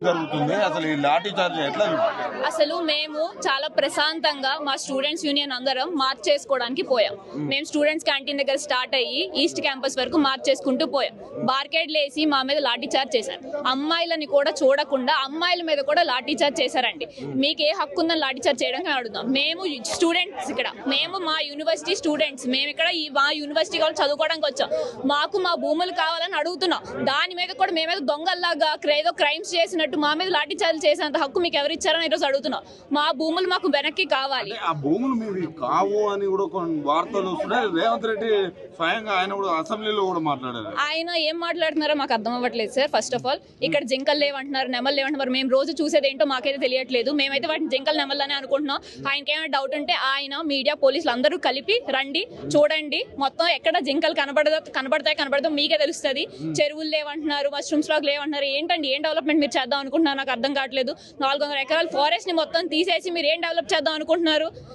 జరుగుతుంది అసలు ఈ లాఠీ చార్జ్ ఎట్లా? అసలు మేము చాలా ప్రశాంతంగా మా స్టూడెంట్స్ యూనియన్ అందరం మార్చ్ చేసుకోవడానికి పోయాం. మేము స్టూడెంట్స్ క్యాంటీన్ దగ్గర స్టార్ట్ అయ్యి ఈస్ట్ క్యాంపస్ వరకు మార్చ్ చేసుకుంటూ పోయాం. బార్కేడ్లు వేసి మా మీద లాఠీ చార్జ్ చేశారు. అమ్మాయిలని కూడా చూడకుండా అమ్మాయిల మీద కూడా లాఠీ చార్జ్ చేశారండి. మీకు ఏ హక్కు ఉందని లాఠీ చార్జ్ చేయడానికి అడుగుతాం. మేము స్టూడెంట్స్ ఇక్కడ, మేము మా యూనివర్సిటీ స్టూడెంట్స్, మేము ఇక్కడ మా యూనివర్సిటీ వాళ్ళు చదువుకోవడానికి వచ్చాం. మాకు మా భూములు కావాలని అడుగుతున్నాం. దాని మీద కూడా మేమేదో దొంగల్లాగా ఏదో క్రైమ్స్ చేసినట్టు మా మీద లాఠీ చార్జ్ చేసేంత హక్కు మీకు ఎవరు ఇచ్చారని ఈరోజు అడుగుతున్నాం. మా భూములు మాకు వెనక్కి కావాలి. ఆ భూములు మీవి కావు అని కూడా కొన్ని వార్తలు వస్తున్నాయి. రేవంత్ రెడ్డి స్వయంగా ఆయన కూడా అసెంబ్లీలో కూడా మాట్లాడారు. ఆయన ఏం మాట్లాడుతున్నారో మాకు అర్థం అవ్వట్లేదు సార్. ఫస్ట్ ఆఫ్ ఆల్ ఇక్కడ జింకలు లేవంటున్నారు, నెమలు లేవంటున్నారు. మేము రోజు చూసేది ఏంటో మాకైతే తెలియట్లేదు. మేమైతే వాటిని జింకలు నెమలని అనుకుంటున్నాం. ఆయనకి ఏమైనా డౌట్ ఉంటే ఆయన మీడియా పోలీసులు అందరూ కలిపి రండి, చూడండి మొత్తం ఎక్కడ జింకలు కనబడతాయి మీకే తెలుస్తుంది. చెరువులు లేవంటున్నారు, మష్రూమ్స్ లాగా లేవంటున్నారు. ఏంటండి, ఏం డెవలప్మెంట్ మీరు చేద్దాం అనుకుంటున్నారు? నాకు అర్థం కావట్లేదు. 400 ఎకరాల ఫారెస్ట్ ని మొత్తం తీసేసి మీరు ఏం డెవలప్ చేద్దాం అనుకుంటున్నారు?